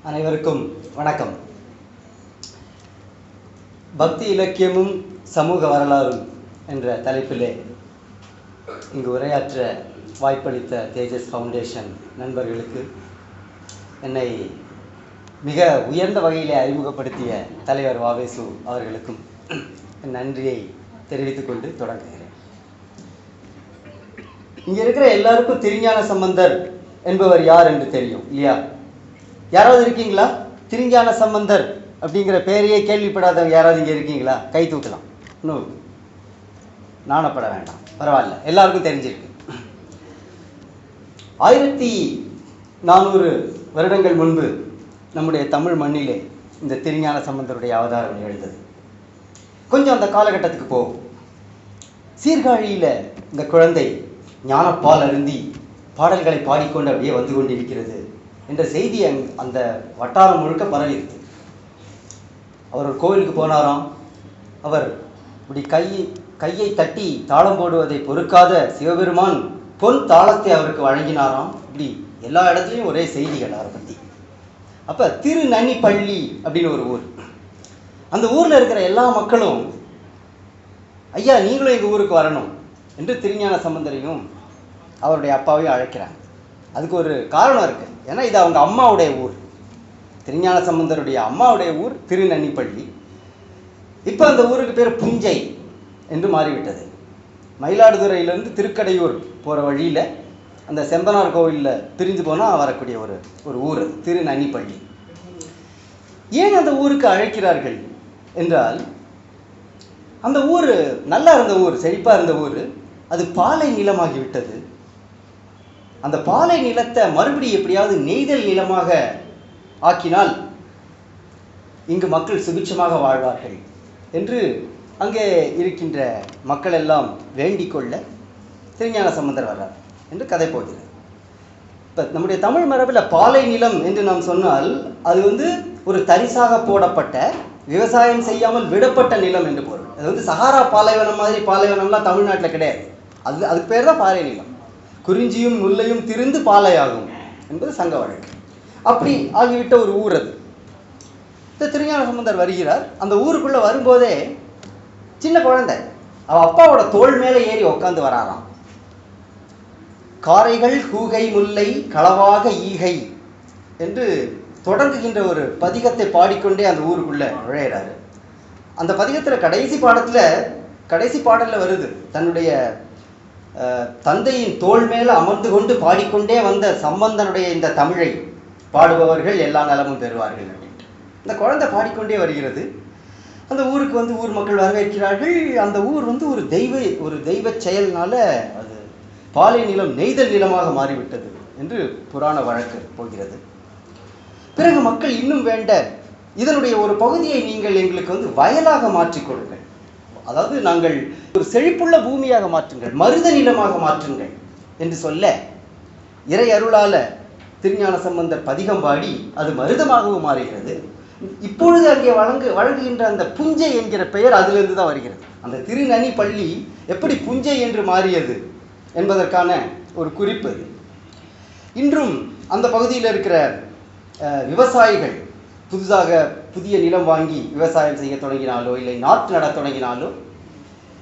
அனைவருக்கும் வணக்கம். பக்தி இலக்கியமும் சமூக வரலாறும் என்ற தலைப்பிலே இங்கு உரையாற்ற வாய்ப்பளித்த தேஜஸ் ஃபவுண்டேஷன் நண்பர்களுக்கு, என்னை மிக உயர்ந்த வகையிலே அறிமுகப்படுத்திய தலைவர் வாவேசு அவர்களுக்கும் என் நன்றியை தெரிவித்துக் கொண்டு தொடங்குகிறேன். இங்கே இருக்கிற எல்லாருக்கும் திருஞான சம்பந்தர் என்பவர் யார் என்று தெரியும் இல்லையா? யாராவது இருக்கீங்களா? திருஞான சம்பந்தர் அப்படிங்கிற பேரையே கேள்விப்படாதவங்க யாராவது இங்கே இருக்கீங்களா? கை தூக்கலாம். இன்னும் நாணப்பட வேண்டாம், பரவாயில்ல, எல்லாருக்கும் தெரிஞ்சிருக்கு. 1400 வருடங்கள் முன்பு நம்முடைய தமிழ் மண்ணிலே இந்த திருஞான சம்பந்தருடைய அவதாரம் நிகழ்ந்தது. கொஞ்சம் அந்த காலகட்டத்துக்கு போகும். சீர்காழியில் இந்த குழந்தை ஞானப்பால் அருந்தி பாடல்களை பாடிக்கொண்டு அப்படியே வந்து கொண்டிருக்கிறது என்ற செய்தி அந்த வட்டாரம் முழுக்க பரவிருக்கு. அவர் ஒரு கோவிலுக்கு போனாராம். அவர் இப்படி கையை தட்டி தாளம் போடுவதை பொறுக்காத சிவபெருமான் பொன் தாளத்தை அவருக்கு வழங்கினாராம். இப்படி எல்லா இடத்துலையும் ஒரே செய்திகள் அவரை பற்றி. அப்போ திருநன்னிப்பள்ளி அப்படின்னு ஒரு ஊர். அந்த ஊரில் இருக்கிற எல்லா மக்களும், ஐயா நீங்களும் எங்கள் ஊருக்கு வரணும் என்று திருஞான சம்பந்தரையும் அவருடைய அப்பாவையும் அழைக்கிறாங்க. அதுக்கு ஒரு காரணம் இருக்குது. ஏன்னா இது அவங்க அம்மாவுடைய ஊர். திருஞான சம்பந்தருடைய அம்மாவுடைய ஊர் திருநன்னிப்பள்ளி. இப்போ அந்த ஊருக்கு பேர் புஞ்சை என்று மாறிவிட்டது. மயிலாடுதுறையிலேருந்து திருக்கடையூர் போகிற வழியில் அந்த செம்பனார் கோவிலில் பிரிஞ்சு போனால் வரக்கூடிய ஒரு ஊர் அது திருநன்னிப்பள்ளி. ஏன் அந்த ஊருக்கு அழைக்கிறார்கள் என்றால், அந்த ஊர் நல்லா இருந்த ஊர், செழிப்பாக இருந்த ஊர், அது பாலை நிலமாகிவிட்டது. அந்த பாலை நிலத்தை மறுபடியும் எப்படியாவது நெய்தல் நிலமாக ஆக்கினால் இங்கு மக்கள் சுபிட்சமாக வாழ்வார்கள் என்று அங்கே இருக்கின்ற மக்கள் எல்லாம் வேண்டிக் கொள்ள திருஞான சம்பந்தர் வர்றார் என்று கதை போகிறது. இப்போ நம்முடைய தமிழ் மரபில் பாலை நிலம் என்று நாம் சொன்னால் அது ஒரு தரிசாக போடப்பட்ட, விவசாயம் செய்யாமல் விடப்பட்ட நிலம் என்று பொருள். அது சஹாரா பாலைவனம் மாதிரி பாலைவனம்லாம் தமிழ்நாட்டில் கிடையாது. அதுக்கு பேர் தான் பாலை நிலம். குறிஞ்சியும் முல்லையும் திரிந்து பாலையாகும் என்பது சங்க வழக்கு. அப்படி ஆகிவிட்ட ஒரு ஊர் அது. இந்த திருஞான சம்பந்தர் வருகிறார். அந்த ஊருக்குள்ளே வரும்போதே சின்ன குழந்தை அவள் அப்பாவோட தோள் மேலே ஏறி உட்காந்து வராராம். காரைகள் கூகை முல்லை களவாக ஈகை என்று தொடங்குகின்ற ஒரு பதிகத்தை பாடிக்கொண்டே அந்த ஊருக்குள்ளே நுழையிறாரு. அந்த பதிகத்தில் கடைசி பாடலில் வருது, தன்னுடைய தந்தையின் தோள் மேலே அமர்ந்து கொண்டு பாடிக்கொண்டே வந்த சம்பந்தனுடைய இந்த தமிழை பாடுபவர்கள் எல்லா நலமும் பெறுவார்கள் அப்படின்ட்டு இந்த குழந்தை பாடிக்கொண்டே வருகிறது. அந்த ஊருக்கு ஊர் மக்கள் வரவேற்கிறார்கள். அந்த ஊர் ஒரு தெய்வ செயல்னால அது பாலை நிலம் நெய்தல் நிலமாக மாறிவிட்டது என்று புராண வழக்கு போகிறது. பிறகு மக்கள் இன்னும் வேண்ட, இதனுடைய ஒரு பகுதியை நீங்கள் எங்களுக்கு வயலாக மாற்றிக் கொடுங்கள், அதாவது நாங்கள் ஒரு செழிப்புள்ள பூமியாக மாற்றுங்கள், மருத நிலமாக மாற்றுங்கள் என்று சொல்ல, இறை அருளால திருஞான சம்பந்தர் பதிகம் பாடி அது மருதமாகவும் மாறுகிறது. இப்பொழுது அங்கே வழங்குகின்ற அந்த புஞ்சை என்கிற பெயர் அதிலிருந்து தான் வருகிறது. அந்த திருநன்னிப்பள்ளி எப்படி புஞ்சை என்று மாறியது என்பதற்கான ஒரு குறிப்பு. இன்றும் அந்த பகுதியில் இருக்கிற விவசாயிகள் புதிய நிலம் வாங்கி விவசாயம் செய்ய தொடங்கினாலோ இல்லை நாற்று நட தொடங்கினாலோ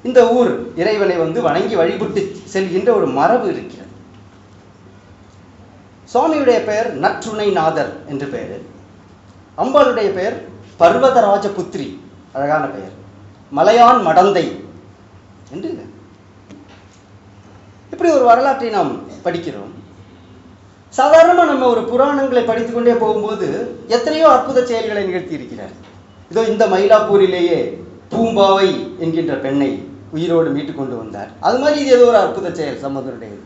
இந்த ஊர் இறைவனை வணங்கி வழிபட்டு செல்கின்ற ஒரு மரபு இருக்கிறது. சுவாமியுடைய பெயர் நற்றுணைநாதர் என்று பெயர். அம்பாளுடைய பெயர் பர்வதராஜ புத்திரி, அழகான பெயர். மலையான் மடந்தை என்று இப்படி ஒரு வரலாற்றை நாம் படிக்கிறோம். சாதாரணமாக நம்ம ஒரு புராணங்களை படித்துக்கொண்டே போகும்போது எத்தனையோ அற்புத செயல்களை நிகழ்த்தி இருக்கிறார். இதோ இந்த மயிலாப்பூரிலேயே பூம்பாவை என்கின்ற பெண்ணை உயிரோடு மீட்டு கொண்டு வந்தார். அது மாதிரி இது ஏதோ ஒரு அற்புத செயல் சம்பந்தருடையது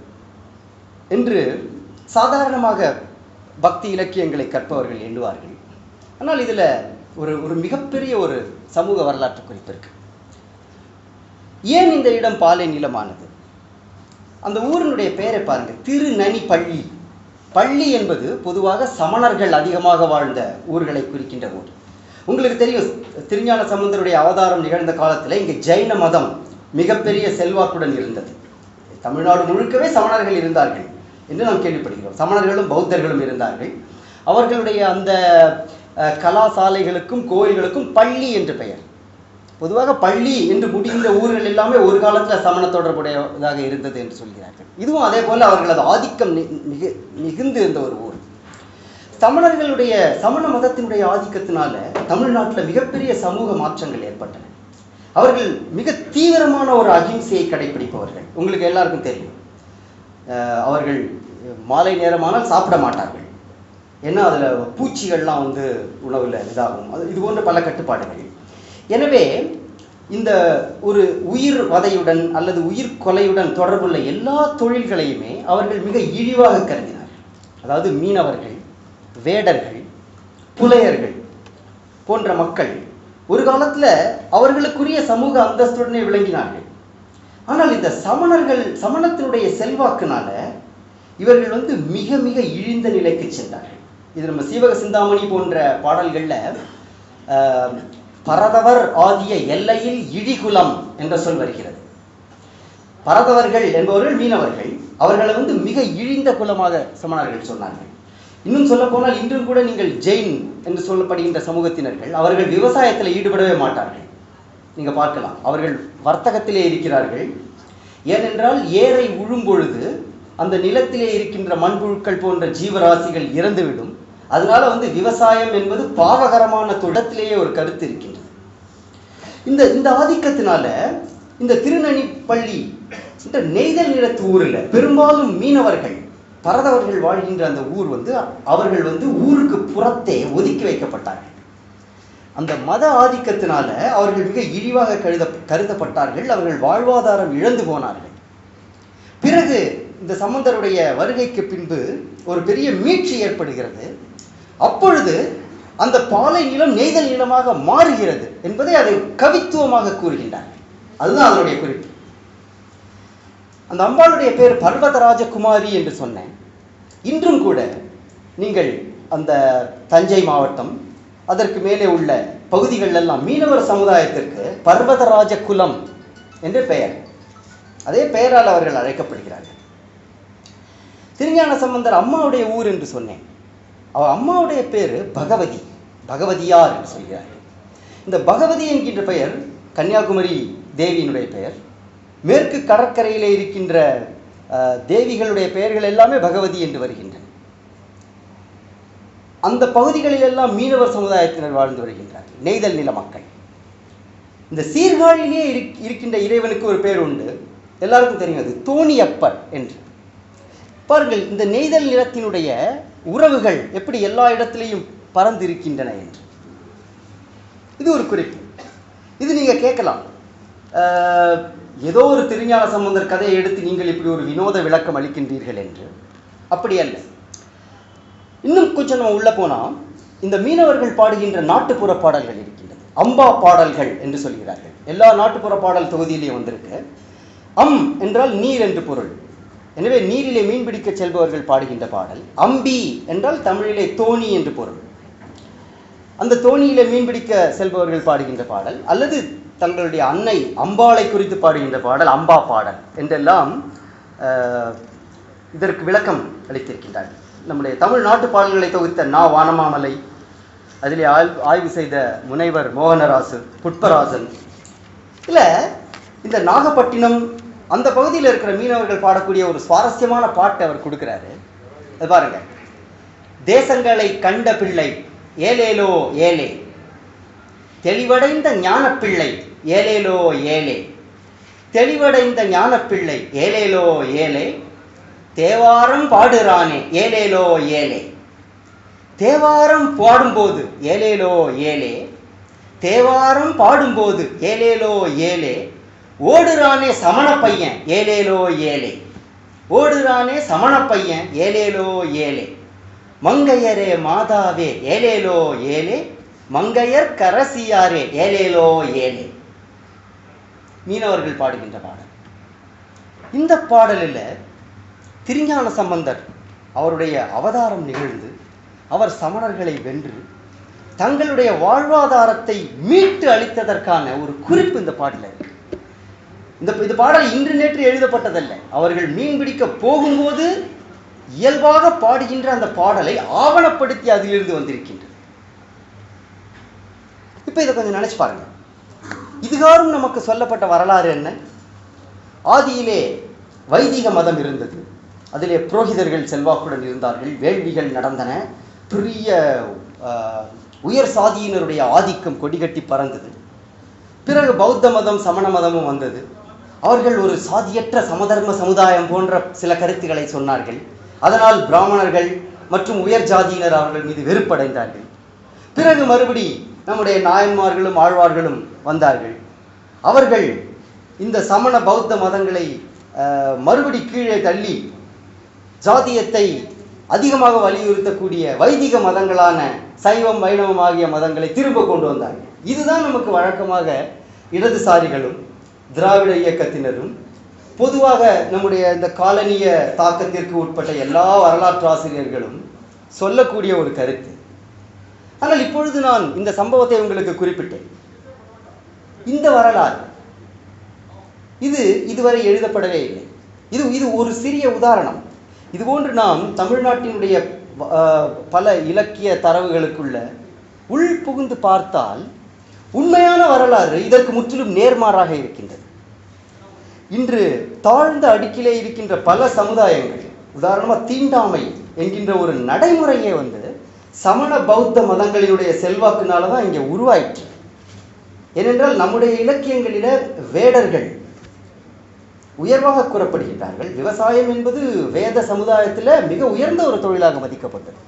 என்று சாதாரணமாக பக்தி இலக்கியங்களை கற்பவர்கள் எண்ணுவார்கள். ஆனால் இதில் ஒரு மிகப்பெரிய ஒரு சமூக வரலாற்று குறிப்பு இருக்கு. ஏன் இந்த இடம் பாலை நிலமானது? அந்த ஊரினுடைய பெயரை பாருங்க, திருநன்னிப்பள்ளி. பள்ளி என்பது பொதுவாக சமணர்கள் அதிகமாக வாழ்ந்த ஊர்களை குறிக்கின்ற ஊர். உங்களுக்கு தெரியும், திருஞான சம்பந்தருடைய அவதாரம் நிகழ்ந்த காலத்தில் இங்கே ஜெயின மதம் மிகப்பெரிய செல்வாக்குடன் இருந்தது. தமிழ்நாடு முழுக்கவே சமணர்கள் இருந்தார்கள் என்று நாம் கேள்விப்படுகிறோம். சமணர்களும் பௌத்தர்களும் இருந்தார்கள். அவர்களுடைய அந்த கலாசாலைகளுக்கும் கோயில்களுக்கும் பள்ளி என்று பெயர். பொதுவாக பள்ளி என்று முடிந்த ஊர்கள் எல்லாமே ஒரு காலத்தில் சமண தொடர்புடையதாக இருந்தது என்று சொல்கிறார்கள். இதுவும் அதே போல் அவர்களது ஆதிக்கம் மிகுந்து இருந்த ஒரு ஊர். சமணர்களுடைய சமண மதத்தினுடைய ஆதிக்கத்தினால தமிழ்நாட்டில் மிகப்பெரிய சமூக மாற்றங்கள் ஏற்பட்டன. அவர்கள் மிக தீவிரமான ஒரு அகிம்சையை கடைபிடிப்பவர்கள். உங்களுக்கு எல்லாருக்கும் தெரியும், அவர்கள் மாலை நேரமானால் சாப்பிட மாட்டார்கள். ஏன்னா அதில் பூச்சிகள்லாம் உணவில் இதாகும். இது போன்ற பல கட்டுப்பாடுகள். எனவே இந்த ஒரு உயிர் வதையுடன் அல்லது உயிர் கொலையுடன் தொடர்புள்ள எல்லா தொழில்களையுமே அவர்கள் மிக இழிவாக கருதினார். அதாவது மீனவர்கள், வேடர்கள், புலையர்கள் போன்ற மக்கள் ஒரு காலத்தில் அவர்களுக்குரிய சமூக அந்தஸ்துடனே விளங்கினார்கள். ஆனால் இந்த சமணத்தினுடைய செல்வாக்குனால இவர்கள் மிக மிக இழிந்த நிலைக்கு சென்றார்கள். இது நம்ம சீவக சிந்தாமணி போன்ற பாடல்களில் பரதவர் ஆதிய எல்லையில் இழிகுலம் என்ற சொல் வருகிறது. பரதவர்கள் என்பவர்கள் மீனவர்கள். அவர்களை மிக இழிந்த குலமாக சமணர்கள் சொன்னார்கள். இன்னும் சொல்ல போனால் இன்றும் கூட நீங்கள் ஜெயின் என்று சொல்லப்படுகின்ற சமூகத்தினர்கள் அவர்கள் விவசாயத்தில் ஈடுபடவே மாட்டார்கள். நீங்கள் பார்க்கலாம், அவர்கள் வர்த்தகத்திலே இருக்கிறார்கள். ஏனென்றால் ஏரை உழும் பொழுது அந்த நிலத்திலே இருக்கின்ற மண்புழுக்கள் போன்ற ஜீவராசிகள் இறந்துவிடும். அதனால விவசாயம் என்பது பாவகரமான தொடத்திலேயே ஒரு கருத்து இருக்கின்றது. இந்த ஆதிக்கத்தினால இந்த திருநனிப்பள்ளி இந்த நெய்தல் நிலத்து ஊரில் பெரும்பாலும் மீனவர்கள், பரதவர்கள் வாழ்கின்ற அந்த ஊர் அவர்கள் ஊருக்கு புறத்தே ஒதுக்கி வைக்கப்பட்டார்கள். அந்த மத ஆதிக்கத்தினால அவர்கள் மிக இழிவாக கருதப்பட்டார்கள். அவர்கள் வாழ்வாதாரம் இழந்து போனார்கள். பிறகு இந்த சம்பந்தருடைய வருகைக்கு பின்பு ஒரு பெரிய மீட்சி ஏற்படுகிறது. அப்பொழுது அந்த பாலை நிலம் நெய்தல் நிலமாக மாறுகிறது என்பதை அதை கவித்துவமாக கூறுகின்றார்கள். அதுதான் அதனுடைய குறிப்பு. அந்த அம்பாளுடைய பேர் பர்வதராஜகுமாரி என்று சொன்னேன். இன்றும் கூட நீங்கள் அந்த தஞ்சை மாவட்டம் அதற்கு மேலே உள்ள பகுதிகளெல்லாம் மீனவர் சமுதாயத்திற்கு பர்வதராஜ குலம் என்று பெயர். அதே பெயரால் அவர்கள் அழைக்கப்படுகிறார்கள். திருஞான சம்பந்தர் அம்மாவுடைய ஊர் என்று சொன்னேன். அவள் அம்மாவுடைய பேர் பகவதி, பகவதியார் என்று சொல்கிறார்கள். இந்த பகவதி என்கின்ற பெயர் கன்னியாகுமரி தேவியினுடைய பெயர். மேற்கு கடற்கரையிலே இருக்கின்ற தேவிகளுடைய பெயர்கள் எல்லாமே பகவதி என்று வருகின்றன. அந்த பகுதிகளிலெல்லாம் மீனவர் சமுதாயத்தினர் வாழ்ந்து வருகின்றார்கள், நெய்தல் நில மக்கள். இந்த சீர்காழியிலே இருக்கின்ற இறைவனுக்கு ஒரு பேர் உண்டு, எல்லாருக்கும் தெரியும், அது தோணியப்பர் என்று. பாருங்கள், இந்த நெய்தல் நிலத்தினுடைய உறவுகள் எப்படி எல்லா இடத்திலையும் பறந்து இருக்கின்றன என்று. இது ஒரு குறிப்பு. இது நீங்கள் கேட்கலாம், ஏதோ ஒரு திருஞான சம்பந்தர் கதையை எடுத்து நீங்கள் இப்படி ஒரு வினோத விளக்கம் அளிக்கின்றீர்கள் என்று. அப்படி அல்ல. இன்னும் கொஞ்சம் நம்ம உள்ள போனால் இந்த மீனவர்கள் பாடுகின்ற நாட்டுப்புற பாடல்கள் இருக்கின்றது. அம்பா பாடல்கள் என்று சொல்கிறார்கள். எல்லா நாட்டுப்புற பாடல் தொகுதியிலையும் வந்திருக்கு. அம் என்றால் நீர் என்று பொருள். எனவே நீரிலே மீன்பிடிக்க செல்பவர்கள் பாடுகின்ற பாடல். அம்பி என்றால் தமிழிலே தோணி என்று பொருள். அந்த தோணியிலே மீன்பிடிக்க செல்பவர்கள் பாடுகின்ற பாடல், அல்லது தங்களுடைய அன்னை அம்பாளை குறித்து பாடுகின்ற பாடல் அம்பா பாடல் என்றெல்லாம் இதற்கு விளக்கம் அளித்திருக்கின்றார்கள். நம்முடைய தமிழ் நாட்டு பாடல்களை தொகுத்த நா வானமாமலை, அதிலே ஆய்வு செய்த முனைவர் மோகனராசு, புட்பராசன், இல்லை இந்த நாகப்பட்டினம் அந்த பகுதியில் இருக்கிற மீனவர்கள் பாடக்கூடிய ஒரு சுவாரஸ்யமான பாட்டை அவர் கொடுக்குறாரு. அது பாருங்க. தேசங்களை கண்ட பிள்ளை ஏலேலோ ஏலே, தெளிவடைந்த ஞானப்பிள்ளை ஏலேலோ ஏலே, தெளிவடைந்த ஞானப்பிள்ளை ஏலேலோ ஏலே, தேவாரம் பாடுறானே ஏலேலோ ஏலே, தேவாரம் பாடும்போது ஏலேலோ ஏலே, தேவாரம் பாடும்போது ஏலேலோ ஏலே, ஓடுறானே சமண பையன் ஏலேலோ ஏலே, ஓடுறானே சமண பையன் ஏலேலோ ஏலே, மங்கையரே மாதாவே ஏலேலோ ஏலே, மங்கையர் கரசியாரே ஏலேலோ ஏலே. மீனவர்கள் பாடுகின்ற பாடல். இந்த பாடலில் திருஞான சம்பந்தர் அவருடைய அவதாரம் நிகழ்ந்து அவர் சமணர்களை வென்று தங்களுடைய வாழ்வாதாரத்தை மீட்டு அளித்ததற்கான ஒரு குறிப்பு இந்த பாடலில் இருக்கு. இந்த பாடல் இன்று நேற்று எழுதப்பட்டதல்ல. அவர்கள் மீன் பிடிக்க போகும்போது இயல்பாக பாடுகின்ற அந்த பாடலை ஆவணப்படுத்தி அதிலிருந்து வந்திருக்கின்றது. இப்ப இதை கொஞ்சம் நினைச்சு பாருங்க. இதுகாரும் நமக்கு சொல்லப்பட்ட வரலாறு என்ன? ஆதியிலே வைதிக மதம் இருந்தது. அதிலே புரோகிதர்கள் செல்வாக்குடன் இருந்தார்கள். வேள்விகள் நடந்தன. பெரிய உயர் சாதியினருடைய ஆதிக்கம் கொடிகட்டி பறந்தது. பிறகு பௌத்த மதம், சமண மதமும் வந்தது. அவர்கள் ஒரு சாதியற்ற சமதர்ம சமுதாயம் போன்ற சில கருத்துக்களை சொன்னார்கள். அதனால் பிராமணர்கள் மற்றும் உயர் ஜாதியினர் அவர்கள் மீது வெறுப்படைந்தார்கள். பிறகு மறுபடி நம்முடைய நாயன்மார்களும் ஆழ்வார்களும் வந்தார்கள். அவர்கள் இந்த சமண பௌத்த மதங்களை மறுபடி கீழே தள்ளி ஜாதியத்தை அதிகமாக வலியுறுத்தக்கூடிய வைதிக மதங்களான சைவம், வைணவம் ஆகிய மதங்களை திரும்ப கொண்டு வந்தார்கள். இதுதான் நமக்கு வழக்கமாக இடதுசாரிகளும் திராவிட இயக்கத்தினரும் பொதுவாக நம்முடைய இந்த காலனிய தாக்கத்திற்கு உட்பட்ட எல்லா வரலாற்று ஆசிரியர்களும் சொல்லக்கூடிய ஒரு கருத்து. ஆனால் இப்பொழுது நான் இந்த சம்பவத்தை உங்களுக்கு குறிப்பிட்டேன். இந்த வரலாறு இதுவரை எழுதப்படவே இல்லை. இது ஒரு சிறிய உதாரணம். இதுபோன்று நாம் தமிழ்நாட்டினுடைய பல இலக்கிய தரவுகளுக்குள்ள உள் புகுந்து பார்த்தால் உண்மையான வரலாறு இதற்கு முற்றிலும் நேர்மாறாக இருக்கின்றது. இன்று தாழ்ந்த அடுக்கிலே இருக்கின்ற பல சமுதாயங்கள், உதாரணமாக தீண்டாமை என்கின்ற ஒரு நடைமுறையே சமண பௌத்த மதங்களினுடைய செல்வாக்குனால தான் இங்கே உருவாயிற்று. ஏனென்றால் நம்முடைய இலக்கியங்களில வேடர்கள் உயர்வாக கூறப்படுகின்றார்கள். விவசாயம் என்பது வேத சமுதாயத்தில் மிக உயர்ந்த ஒரு தொழிலாக மதிக்கப்பட்டது.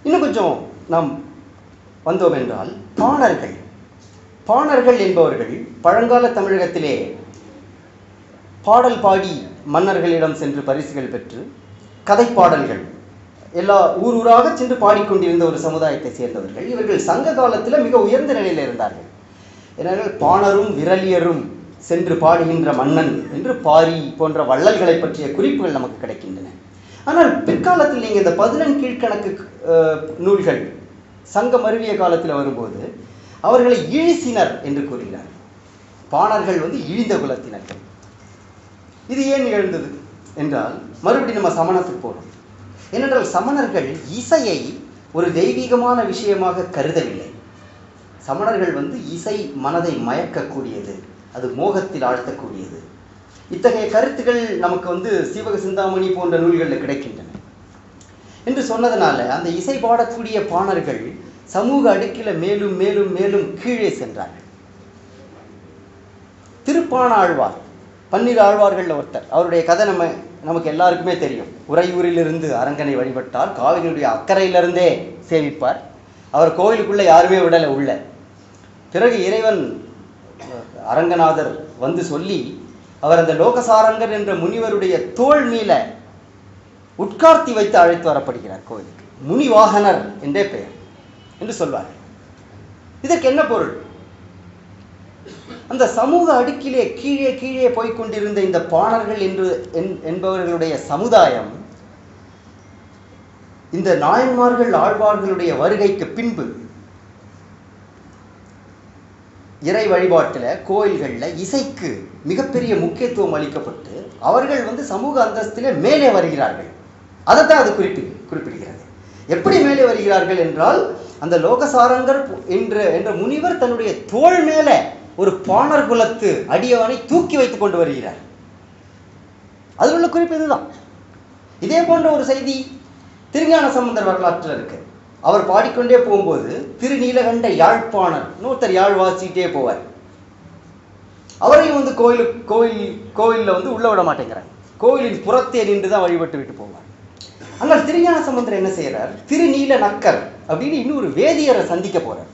இன்னும் கொஞ்சம் நாம் வந்தோம் என்றால் பாணர்கள் என்பவர்கள் பழங்கால தமிழகத்திலே பாடல் பாடி மன்னர்களிடம் சென்று பரிசுகள் பெற்று கதைப்பாடல்கள் எல்லா ஊராக சென்று பாடிக்கொண்டிருந்த ஒரு சமுதாயத்தை சேர்ந்தவர்கள். இவர்கள் சங்க காலத்தில் மிக உயர்ந்த நிலையில் இருந்தார்கள். ஏனென்றால் பாணரும் விரலியரும் சென்று பாடுகின்ற மன்னன் என்று பாரி போன்ற வள்ளல்களை பற்றிய குறிப்புகள் நமக்கு கிடைக்கின்றன. ஆனால் பிற்காலத்தில் நீங்கள் இந்த 11 கீழ்கணக்கு நூல்கள் சங்கம் அருவிய காலத்தில் வரும்போது அவர்களை இழிசினர் என்று கூறுகிறார். பாணர்கள் இழிந்த குலத்தினர்கள். இது ஏன் எழுந்தது என்றால் மறுபடியும் நம்ம சமணத்துக்கு போகிறோம். ஏனென்றால் சமணர்கள் இசையை ஒரு தெய்வீகமான விஷயமாக கருதவில்லை. சமணர்கள் இசை மனதை மயக்கக்கூடியது, அது மோகத்தில் ஆழ்த்தக்கூடியது. இத்தகைய கருத்துக்கள் நமக்கு சீவக சிந்தாமணி போன்ற நூல்களில் கிடைக்கின்றன என்று சொன்னதனால அந்த இசை பாடக்கூடிய பாணர்கள் சமூக அடுக்கில் மேலும் மேலும் மேலும் கீழே சென்றார்கள். திருப்பாண ஆழ்வார் 12 ஆழ்வார்கள் ஒருத்தர். அவருடைய கதை நமக்கு எல்லாருக்குமே தெரியும். உறையூரிலிருந்து அரங்கனை வழிபட்டால் காவிரியுடைய அக்கறையிலிருந்தே சேவிப்பார். அவர் கோவிலுக்குள்ளே யாருமே விடலை உள்ள. பிறகு இறைவன் அரங்கநாதர் சொல்லி அவர் அந்த லோகசாரங்கர் என்ற முனிவருடைய தோள் மீள உட்கார்த்தி வைத்து அழைத்து வரப்படுகிறார் கோவிலுக்கு. முனிவாகனர் என்றே பெயர் என்று சொல்வார். இதற்கு என்ன பொருள்? அந்த சமூக அடுக்கிலே கீழே கீழே போய்கொண்டிருந்த இந்த பாணர்கள் என்பவர்களுடைய சமுதாயம் இந்த நாயன்மார்கள் ஆழ்வார்களுடைய வருகைக்கு பின்பு இறை வழிபாட்டில் கோயில்களில் இசைக்கு மிகப்பெரிய முக்கியத்துவம் அளிக்கப்பட்டு அவர்கள் சமூக அந்தஸ்திலே மேலே வருகிறார்கள். அதைத்தான் அது குறிப்பிடுகிறது. எப்படி மேலே வருகிறார்கள் என்றால் அந்த லோகசாரங்கர் என்ற முனிவர் தன்னுடைய தோள் மேலே ஒரு பாணர் குலத்து அடியவனை தூக்கி வைத்துக் கொண்டு வருகிறார். அதில் உள்ள குறிப்பு இதுதான். இதே போன்ற ஒரு செய்தி திருஞான சம்பந்தர் வரலாற்றில் இருக்கு. அவர் பாடிக்கொண்டே போகும்போது திருநீலகண்ட யாழ்ப்பாணர் இன்னொருத்தர் யாழ் வாசிக்கிட்டே போவார். அவரையும் கோயிலில் உள்ள விட மாட்டேங்கிறாங்க. கோயிலின் புறத்தே நின்று தான் வழிபட்டு விட்டு போவார். ஆனால் திருஞான சம்பந்தர் என்ன செய்யறார்? திருநீல நக்கர் அப்படின்னு இன்னொரு வேதியரை சந்திக்க போறார்.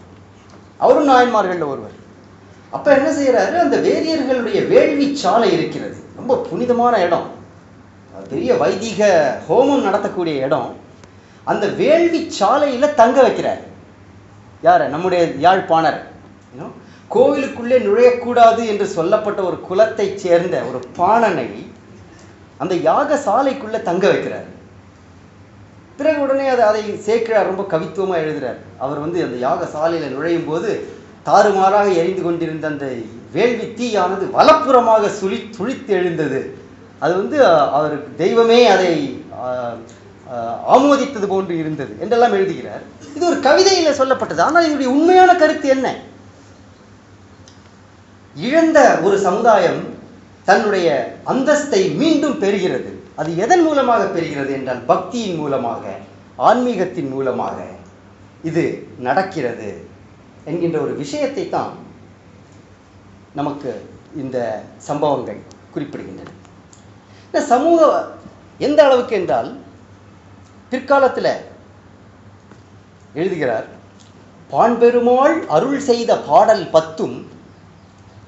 அவரும் நாயன்மார்கள் ஒருவர். அப்ப என்ன செய்யறாரு? அந்த வேதியர்களுடைய வேள்வி சாலை இருக்கிறது. ரொம்ப புனிதமான இடம், பெரிய வைதிக ஹோமம் நடத்தக்கூடிய இடம். அந்த வேள்வி சாலையில தங்க வைக்கிறார். யார? நம்முடைய யாழ்ப்பாணர். கோவிலுக்குள்ளே நுழையக்கூடாது என்று சொல்லப்பட்ட ஒரு குலத்தை சேர்ந்த ஒரு பாணனை அந்த யாக சாலைக்குள்ள தங்க வைக்கிறார். பிறகு உடனே அதை சேக்கிழார் ரொம்ப கவித்துவமாக எழுதுறார். அவர் அந்த யாக சாலையில் நுழையும் போது தாறுமாறாக எரிந்து கொண்டிருந்த அந்த வேள்வி தீயானது வலப்புறமாக துளித்து எழுந்தது அது அவருக்கு தெய்வமே அதை ஆமோதித்தது போன்று இருந்தது என்றெல்லாம் எழுதுகிறார். இது ஒரு கவிதையில் சொல்லப்பட்டது. ஆனால் இதனுடைய உண்மையான கருத்து என்ன? இழந்த ஒரு சமுதாயம் தன்னுடைய அந்தஸ்தை மீண்டும் பெறுகிறது. அது எதன் மூலமாக பெறுகிறது என்றால் பக்தியின் மூலமாக, ஆன்மீகத்தின் மூலமாக இது நடக்கிறது என்கின்ற ஒரு விஷயத்தை தான் நமக்கு இந்த சம்பவங்கள் குறிப்பிடுகின்றன. இந்த சமூக எந்த அளவுக்கு என்றால் பிற்காலத்தில் எழுதுகிறார், பாண்பெருமாள் அருள் செய்த பாடல் 10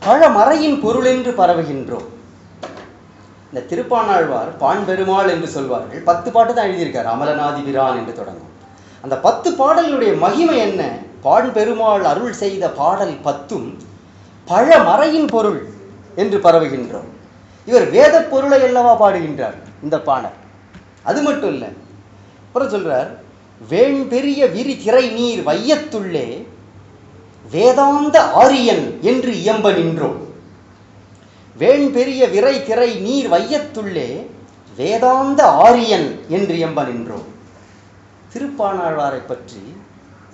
பழமறையின் பொருள் என்று பரவுகின்றோம். இந்த திருப்பாணாழ்வார் பாண்பெருமாள் என்று சொல்வார்கள். 10 பாட்டு தான் எழுதியிருக்கார். அமலநாதிபிரான் என்று தொடங்கும். அந்த 10 பாடலுடைய மகிமை என்ன? பாண்பெருமாள் அருள் செய்த பாடல் 10 பழமறையின் பொருள் என்று பரவுகின்றோம். இவர் வேத பொருளை அல்லவா பாடுகின்றார் இந்த பாணர். அது மட்டும் இல்லை, அப்புறம் சொல்றார், வேண் பெரிய விரி திரை நீர் வையத்துள்ளே வேதாந்த ஆரியன் என்று இயம்ப நின்றோம். வேண் பெரிய விரை திரை நீர் வையத்துள்ளே வேதாந்த ஆரியன் என்று இயம்ப நின்றோம். திருப்பாணாழ்வாரை பற்றி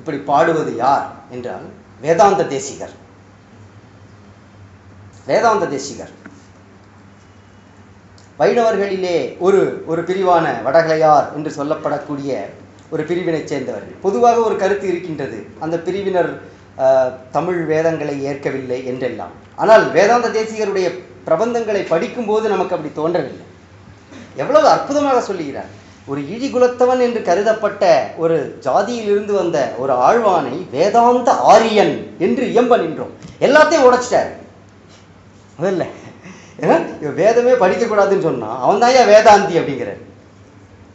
இப்படி பாடுவது யார் என்றால் வேதாந்த தேசிகர். வேதாந்த தேசிகர் வைணவர்களிலே ஒரு பிரிவான வடகலையார் என்று சொல்லப்படக்கூடிய ஒரு பிரிவினை சேர்ந்தவர்கள். பொதுவாக ஒரு கருத்து இருக்கின்றது, அந்த பிரிவினர் தமிழ் வேதங்களை ஏற்கவில்லை என்றெல்லாம். ஆனால் வேதாந்த தேசிகருடைய பிரபந்தங்களை படிக்கும்போது நமக்கு அப்படி தோன்றவில்லை. எவ்வளவு அற்புதமாக சொல்லுகிறார். ஒரு இழிகுலத்தவன் என்று கருதப்பட்ட ஒரு ஜாதியிலிருந்து வந்த ஒரு ஆழ்வானை வேதாந்த ஆரியன் என்று இயம்ப நின்றோம். எல்லாத்தையும் உடைச்சிட்டார். முதல்ல வேதமே படிக்கக்கூடாதுன்னு சொன்னா அவன் தான் வேதாந்தி அப்படிங்கிறார்.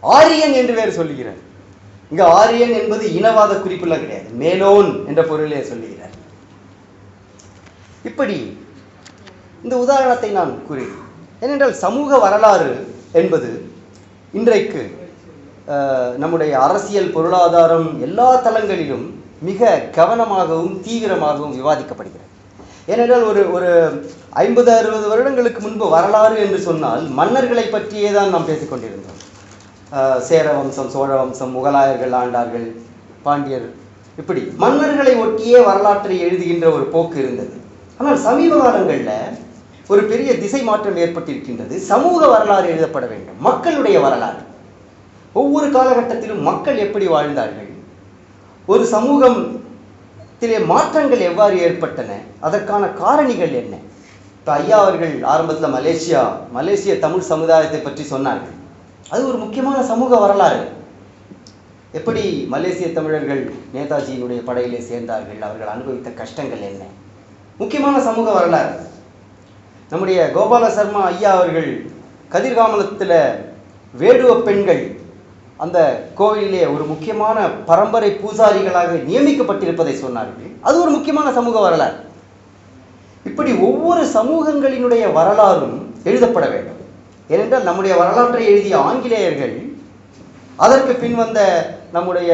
ஆரியன் என்று வேறு சொல்லுகிறார். இங்க ஆரியன் என்பது இனவாத குறிப்புலாம் கிடையாது, மேலோன் என்ற பொருளே சொல்லுகிறார். இப்படி இந்த உதாரணத்தை நான் கூறுகிறேன். ஏனென்றால் சமூக வரலாறு என்பது இன்றைக்கு நம்முடைய அரசியல், பொருளாதாரம் எல்லா தளங்களிலும் மிக கவனமாகவும் தீவிரமாகவும் விவாதிக்கப்படுகிறது. ஏனென்றால் ஒரு 50-60 வருடங்களுக்கு முன்பு வரலாறு என்று சொன்னால் மன்னர்களை பற்றியே தான் நாம் பேசிக்கொண்டிருந்தோம். சேர வம்சம், சோழ வம்சம், முகலாயர்கள் ஆண்டார்கள், பாண்டியர், இப்படி மன்னர்களை ஒட்டியே வரலாற்றை எழுதுகின்ற ஒரு போக்கு இருந்தது. ஆனால் சமீப காலங்களில் ஒரு பெரிய திசை மாற்றம் ஏற்பட்டிருக்கின்றது. சமூக வரலாறு எழுதப்பட வேண்டும், மக்களுடைய வரலாறு. ஒவ்வொரு காலகட்டத்திலும் மக்கள் எப்படி வாழ்ந்தார்கள், ஒரு சமூகத்திலே மாற்றங்கள் எவ்வாறு ஏற்பட்டன, அதற்கான காரணிகள் என்ன. இப்போ ஐயா அவர்கள் ஆரம்பத்தில் மலேசிய தமிழ் சமுதாயத்தை பற்றி சொன்னார்கள். அது ஒரு முக்கியமான சமூக வரலாறு. எப்படி மலேசிய தமிழர்கள் நேதாஜியினுடைய படையிலே சேர்ந்தார்கள், அவர்கள் அனுபவித்த கஷ்டங்கள் என்ன, முக்கியமான சமூக வரலாறு. நம்முடைய கோபால சர்மா ஐயா அவர்கள் கதிர்காமலத்தில் வேடுவ பெண்கள் அந்த கோவிலிலே ஒரு முக்கியமான பரம்பரை பூசாரிகளாக நியமிக்கப்பட்டிருப்பதை சொன்னார்கள். அது ஒரு முக்கியமான சமூக வரலாறு. இப்படி ஒவ்வொரு சமூகங்களினுடைய வரலாறும் எழுதப்பட வேண்டும். ஏனென்றால் நம்முடைய வரலாற்றை எழுதிய ஆங்கிலேயர்கள் அதற்கு பின் வந்த நம்முடைய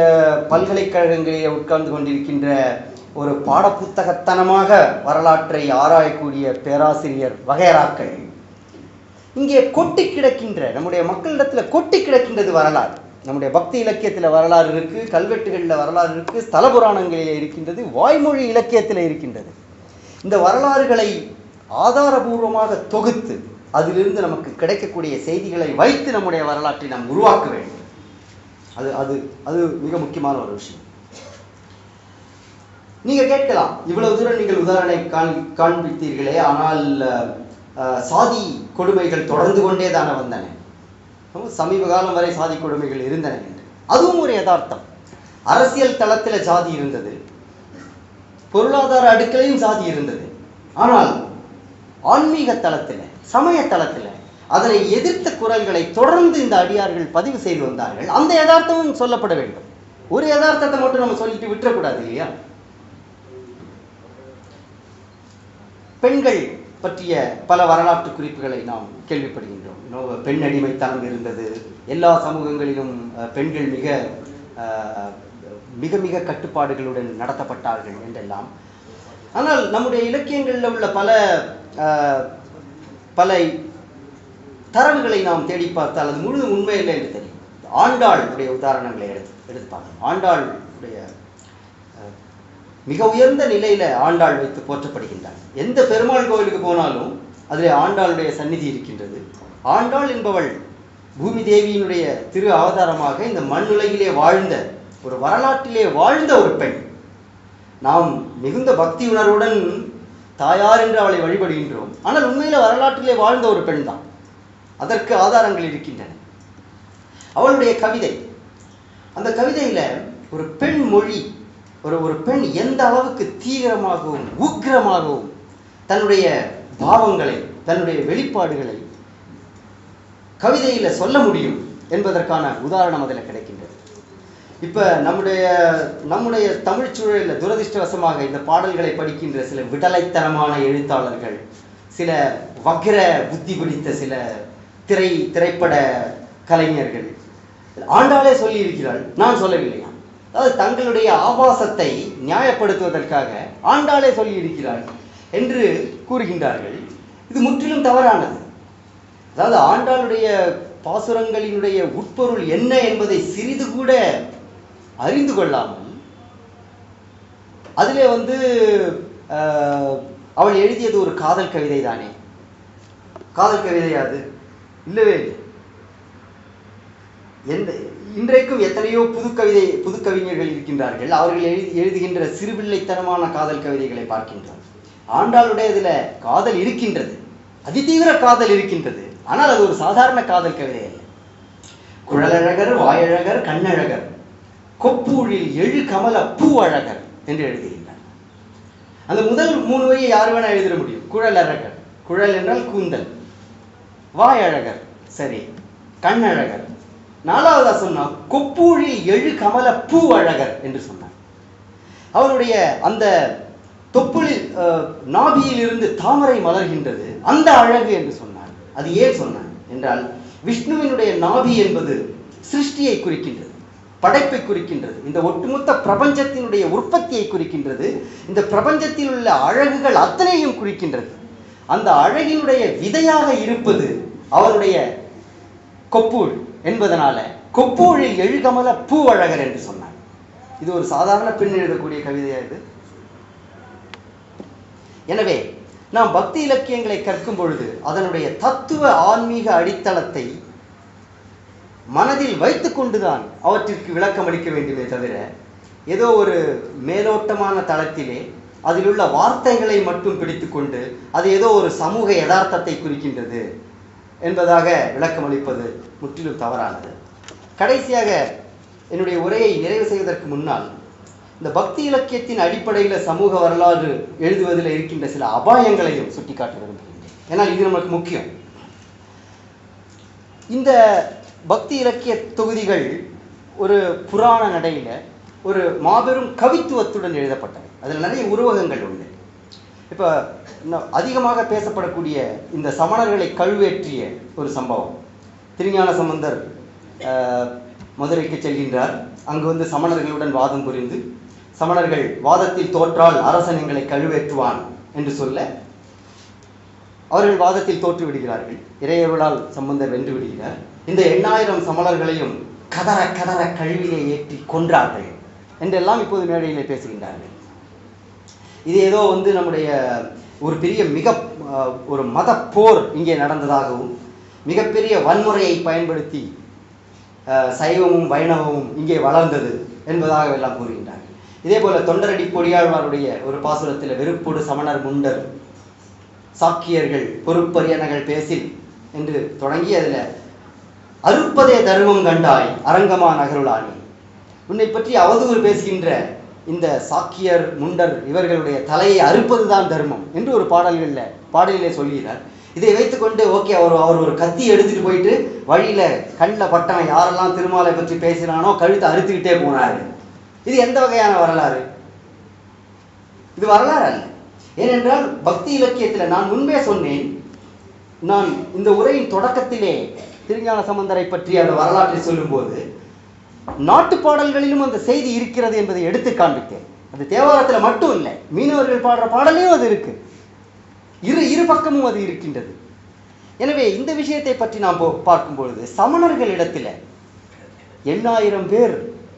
பல்கலைக்கழகங்களில் உட்கார்ந்து கொண்டிருக்கின்ற ஒரு பாடப்புத்தகத்தனமாக வரலாற்றை ஆராயக்கூடிய பேராசிரியர் வகைராக்கள் இங்கே கொட்டி கிடக்கின்ற, நம்முடைய மக்களிடத்தில் கொட்டி கிடக்கின்றது வரலாறு. நம்முடைய பக்தி இலக்கியத்தில் வரலாறு இருக்குது, கல்வெட்டுகளில் வரலாறு இருக்குது, ஸ்தல புராணங்களில் இருக்கின்றது, வாய்மொழி இலக்கியத்தில் இருக்கின்றது. இந்த வரலாறுகளை ஆதாரபூர்வமாக தொகுத்து அதிலிருந்து நமக்கு கிடைக்கக்கூடிய செய்திகளை வைத்து நம்முடைய வரலாற்றை நாம் உருவாக்க வேண்டும். அது மிக முக்கியமான ஒரு விஷயம். நீங்க கேட்கலாம், இவ்வளவு தூரம் நீங்கள் உதாரணம் காண்பித்தீர்களே, ஆனால் சாதி கொடுமைகள் தொடர்ந்து கொண்டே தானே வந்தன, சமீப காலம் வரை சாதி கொடுமைகள் இருந்தன என்று. அதுவும் ஒரு யதார்த்தம். அரசியல் தளத்தில் சாதி இருந்தது, பொருளாதார அடுக்கலையும் சாதி இருந்தது. ஆனால் ஆன்மீக தளத்தில், சமய தளத்தில் அதனை எதிர்த்த குரல்களை தொடர்ந்து இந்த அடியார்கள் பதிவு செய்து வந்தார்கள். அந்த யதார்த்தமும் சொல்லப்பட வேண்டும். ஒரு யதார்த்தத்தை மட்டும் நம்ம சொல்லிட்டு விட்டுறக்கூடாது இல்லையா? பெண்கள் பற்றிய பல வரலாற்று குறிப்புகளை நாம் கேள்விப்படுகின்றோம். பெண் அடிமைத்தனம் இருந்தது, எல்லா சமூகங்களிலும் பெண்கள் மிக மிக மிக கட்டுப்பாடுகளுடன் நடத்தப்பட்டார்கள் என்றெல்லாம். ஆனால் நம்முடைய இலக்கியங்களில் உள்ள பல தரவுகளை நாம் தேடி பார்த்தால் அது முழுதும் உண்மை இல்லை என்று தெரியும். ஆண்டாளுடைய உதாரணங்களை எடுத்து பார்க்கணும். ஆண்டாளுடைய மிக உயர்ந்த நிலையில ஆண்டாள் வைத்து போற்றப்படுகின்றார். எந்த பெருமாள் கோவிலுக்கு போனாலும் அதில் ஆண்டாளுடைய சந்நிதி இருக்கின்றது. ஆண்டாள் என்பவள் பூமி தேவியினுடைய திரு அவதாரமாக இந்த மண்ணுலகிலே வாழ்ந்த ஒரு வரலாற்றிலே வாழ்ந்த ஒரு பெண். நாம் மிகுந்த பக்தி உணர்வுடன் தாயார் என்று அவளை வழிபடுகின்றோம். ஆனால் உண்மையில வரலாற்றிலே வாழ்ந்த ஒரு பெண் தான். அதற்கு ஆதாரங்கள் இருக்கின்றன. அவளுடைய கவிதை, அந்த கவிதையில ஒரு பெண் மொழி, ஒரு பெண் எந்த அளவுக்கு தீவிரமாகவும் உக்கிரமாகவும் தன்னுடைய பாவங்களை, தன்னுடைய வெளிப்பாடுகளை கவிதையில சொல்ல முடியும் என்பதற்கான உதாரணம் அதில் கிடைக்கின்றது. இப்ப நம்முடைய தமிழ் சூழலில் துரதிருஷ்டவசமாக இந்த பாடல்களை படிக்கின்ற சில விடலைத்தனமான எழுத்தாளர்கள், சில வக்ர புத்தி பிடித்த சில திரைப்பட கலைஞர்கள் ஆண்டாளே சொல்லி இருக்கிறாள், நான் சொல்லவில்லையா. அதாவது தங்களுடைய ஆபாசத்தை நியாயப்படுத்துவதற்காக ஆண்டாளே சொல்லி இருக்கிறாள் என்று கூறுகின்றார்கள். இது முற்றிலும் தவறானது. அதாவது ஆண்டாளுடைய பாசுரங்களினுடைய உட்பொருள் என்ன என்பதை சிறிது கூட அறிந்து கொள்ளாமல் அதிலே அவள் எழுதியது ஒரு காதல் கவிதை தானே. காதல் கவிதையா அது? இல்லவே இல்லை. இன்றைக்கும் எத்தனையோ புது கவிஞர்கள் இருக்கின்றார்கள். அவர்கள் எழுதுகின்ற சிறுபிள்ளைத்தனமான காதல் கவிதைகளை பார்க்கின்றோம். ஆண்டாளுடைய இதுல காதல் இருக்கின்றது, அதிதீவிர காதல் இருக்கின்றது. ஆனால் அது ஒரு சாதாரண காதல் கவிதை அல்ல. குழலழகர், வாயழகர், கண்ணழகர், கொப்பூழில் எழு கமல பூ அழகர் என்று எழுதுகின்றார். அந்த முதல் 3 வரியை யார் வேணா எழுதிட முடியும். குழலழகர், குழல் என்றால் கூந்தல், வாயழகர், சரி, கண்ணழகர். 4வதா சொன்னார் கொப்பூழில் எழு கமல பூ அழகர் என்று சொன்னார். அவருடைய அந்த தொப்புளில் நாபியில் இருந்து தாமரை மலர்கின்றது, அந்த அழகு என்று சொன்னார். அது ஏன் சொன்னார் என்றால், விஷ்ணுவினுடைய நாபி என்பது சிருஷ்டியை குறிக்கின்றது, படைப்பை குறிக்கின்றது, இந்த ஒட்டுமொத்த பிரபஞ்சத்தினுடைய உற்பத்தியை குறிக்கின்றது, இந்த பிரபஞ்சத்தில் உள்ள அழகுகள் அத்தனையும் குறிக்கின்றது. அந்த அழகினுடைய விதையாக இருப்பது அவருடைய கொப்பூழ் என்பதனால கொப்பூழில் எழுகமல பூ அழகர் என்று சொன்னார். இது ஒரு சாதாரண பெண் எழுதக்கூடிய கவிதையா இது? எனவே நாம் பக்தி இலக்கியங்களை கற்கும் பொழுது அதனுடைய தத்துவ ஆன்மீக அடித்தளத்தை மனதில் வைத்து கொண்டுதான் அவற்றிற்கு விளக்கம் அளிக்க வேண்டுமே தவிர, ஏதோ ஒரு மேலோட்டமான தளத்திலே அதில் உள்ள வார்த்தைகளை மட்டும் பிடித்துக்கொண்டு அது ஏதோ ஒரு சமூக யதார்த்தத்தை குறிக்கின்றது என்பதாக விளக்கம் அளிப்பது முற்றிலும் தவறானது. கடைசியாக என்னுடைய உரையை நிறைவு செய்வதற்கு முன்னால் இந்த பக்தி இலக்கியத்தின் அடிப்படையில் சமூக வரலாறு எழுதுவதில் இருக்கின்ற சில அபாயங்களையும் சுட்டிக்காட்ட விரும்புகின்றேன். ஏன்னால் இது நமக்கு முக்கியம். இந்த பக்தி இலக்கிய தொகுதிகள் ஒரு புராண நடையில் ஒரு மாபெரும் கவித்துவத்துடன் எழுதப்பட்டவை. அதில் நிறைய உருவகங்கள் உண்டு. இப்போ அதிகமாக பேசப்படக்கூடிய இந்த சமணர்களை கழுவேற்றிய ஒரு சம்பவம். திருஞான சம்பந்தர் மதுரைக்கு செல்கின்றார். அங்கு சமணர்களுடன் வாதம் புரிந்து, சமணர்கள் வாதத்தில் தோற்றால் அரசன் எங்களை கழுவேற்றுவான் என்று சொல்ல அவர்கள் வாதத்தில் தோற்று விடுகிறார்கள். இறையருளால் சம்பந்தர் வென்று விடுகிறார். இந்த 8000 சமணர்களையும் கதற கதற கழுவிலே ஏற்றி கொன்றார்கள் என்றெல்லாம் இப்போது மேடையிலே பேசுகின்றார்கள். இது ஏதோ நம்முடைய ஒரு பெரிய ஒரு மத போர் இங்கே நடந்ததாகவும், மிகப்பெரிய வன்முறையை பயன்படுத்தி சைவமும் வைணவமும் இங்கே வளர்ந்தது என்பதாக எல்லாம் கூறுகின்றார்கள். இதே போல தொண்டரடி பொடியாழ்வாருடைய ஒரு பாசுரத்தில் வெறுப்போடு சமணர் முண்டர் சாக்கியர்கள் பொறுப்பரியனகள் பேசில் என்று தொடங்கி அதில் அறுப்பதே தர்மம் கண்டாய் அரங்கமா நகருளானி, உன்னை பற்றி அவதூறு பேசுகின்ற இந்த சாக்கியர் முண்டர் இவர்களுடைய தலையை அறுப்பதுதான் தர்மம் என்று ஒரு பாடலிலே சொல்கிறார். இதை வைத்துக்கொண்டு ஓகே, அவர் ஒரு கத்தி எடுத்துட்டு போயிட்டு வழியில கண்ணில் பட்டவன் யாரெல்லாம் திருமாலை பற்றி பேசினானோ கழுத்தை அறுத்துக்கிட்டே போனாரு. இது எந்த வகையான வரலாறு? இது வரலாறு அல்ல. ஏனென்றால் பக்தி இலக்கியத்தில் நான் முன்பே சொன்னேன், நான் இந்த உரையின் தொடக்கத்திலே திருஞான சம்பந்தரை பற்றி அந்த வரலாற்றை சொல்லும்போது நாட்டு பாடல்களிலும் அந்த செய்தி இருக்கிறது என்பதை எடுத்து காண்பித்தேன். அது தேவாரத்தில் மட்டும் இல்லை, மீனவர்கள் பாடுற பாடலையும் அது இருக்கு. இரு பக்கமும் அது இருக்கின்றது. எனவே இந்த விஷயத்தை பற்றி நாம் பார்க்கும்பொழுது சமணர்களிடத்தில் 8000 பேர்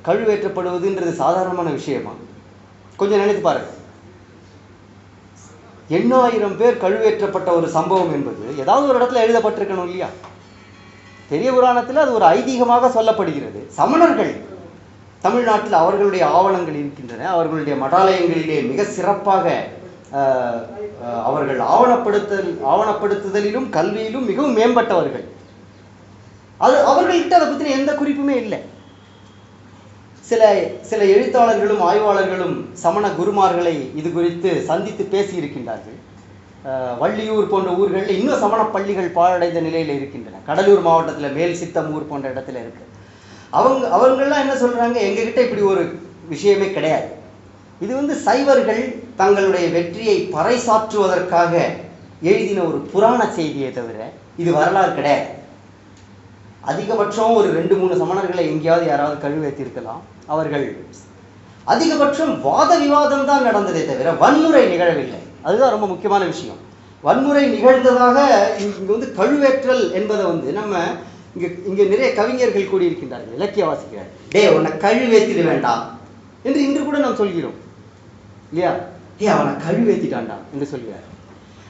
கழுவேற்றப்படுவதுன்றது சாதாரணமான விஷயமா? கொஞ்சம் நினைத்து பாருங்கள். 8000 பேர் கழுவேற்றப்பட்ட ஒரு சம்பவம் என்பது ஏதாவது ஒரு இடத்துல எழுதப்பட்டிருக்கணும் இல்லையா? பெரிய புராணத்தில் அது ஒரு ஐதீகமாக சொல்லப்படுகிறது. சமணர்கள் தமிழ்நாட்டில் அவர்களுடைய ஆவணங்கள் இருக்கின்றன. அவர்களுடைய மடாலயங்களிலே மிக சிறப்பாக அவர்கள் ஆவணப்படுத்துதலிலும் கல்வியிலும் மிகவும் மேம்பட்டவர்கள். அது அவர்கள்கிட்ட அதை பற்றின எந்த குறிப்புமே இல்லை. சில எழுத்தாளர்களும் ஆய்வாளர்களும் சமண குருமார்களை இது குறித்து சந்தித்து பேசியிருக்கின்றார்கள். வள்ளியூர் போன்ற ஊர்களில் இன்னும் சமண பள்ளிகள் பாழடைந்த நிலையில் இருக்கின்றன. கடலூர் மாவட்டத்தில் மேல் சித்தமூர் போன்ற இடத்துல இருக்கு. அவங்கெல்லாம் என்ன சொல்றாங்க, எங்ககிட்ட இப்படி ஒரு விஷயமே கிடையாது. இது சைவர்கள் தங்களுடைய வெற்றியை பறைசாற்றுவதற்காக எழுதின ஒரு புராண செய்தியை தவிர இது வரலாறு கிடையாது. அதிகபட்சம் ஒரு 2-3 சமணர்களை எங்கேயாவது யாராவது கழுவேற்றிருக்கலாம். அவர்கள் அதிகபட்சம் வாத விவாதம் தான் நடந்ததே தவிர வன்முறை நிகழவில்லை. அதுதான் ரொம்ப முக்கியமான விஷயம். வன்முறை நிகழ்ந்ததாக இங்கே கழுவேற்றல் என்பதை நம்ம இங்கே நிறைய கவிஞர்கள் கூடியிருக்கின்றார்கள், இலக்கிய வாசிக்கிறார். உன்னை கழுவேற்றிட வேண்டாம் என்று இன்று கூட நாம் சொல்கிறோம் இல்லையா? அவனை கழுவேற்றிட்டான்டா என்று சொல்கிறார்.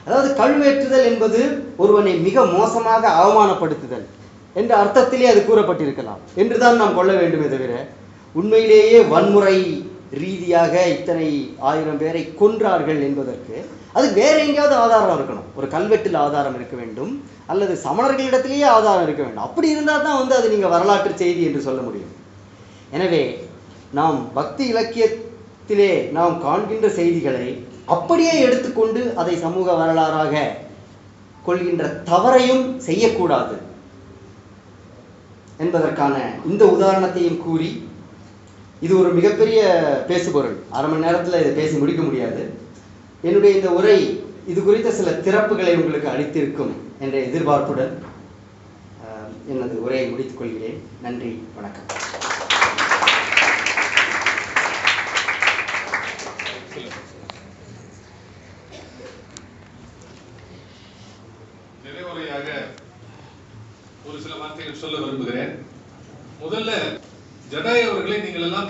அதாவது கழுவேற்றுதல் என்பது ஒருவனை மிக மோசமாக அவமானப்படுத்துதல் என்ற அர்த்தத்திலே அது கூறப்பட்டிருக்கலாம் என்றுதான் நாம் கொள்ள வேண்டுமே தவிர உண்மையிலேயே வன்முறை ரீதியாக இத்தனை 1000 பேரை கொன்றார்கள் என்பதற்கு அது வேற எங்கேயாவது ஆதாரம் இருக்கணும். ஒரு கல்வெட்டில் ஆதாரம் இருக்க வேண்டும், அல்லது சமணர்களிடத்திலேயே ஆதாரம் இருக்க வேண்டும். அப்படி இருந்தால் தான் அது நீங்கள் வரலாற்று செய்தி என்று சொல்ல முடியும். எனவே நாம் பக்தி இலக்கியத்திலே நாம் காண்கின்ற செய்திகளை அப்படியே எடுத்துக்கொண்டு அதை சமூக வரலாறாக கொள்கின்ற தவறையும் செய்யக்கூடாது என்பதற்கான இந்த உதாரணத்தையும் கூறி, இது ஒரு மிகப்பெரிய பேசுபொருள், அரை மணி நேரத்தில் இதை பேசி முடிக்க முடியாது. என்னுடைய இந்த உரை இது குறித்த சில திறப்புகளை உங்களுக்கு அளித்திருக்கும் என்ற எதிர்பார்ப்புடன் எனது உரையை முடித்துக் கொள்கிறேன். நன்றி, வணக்கம். நிறைவுரையாக ஒரு சில வார்த்தைகள் சொல்ல விரும்புகிறேன். முதல்ல ஜடாயு அவர்களை நீங்கள் எல்லாம்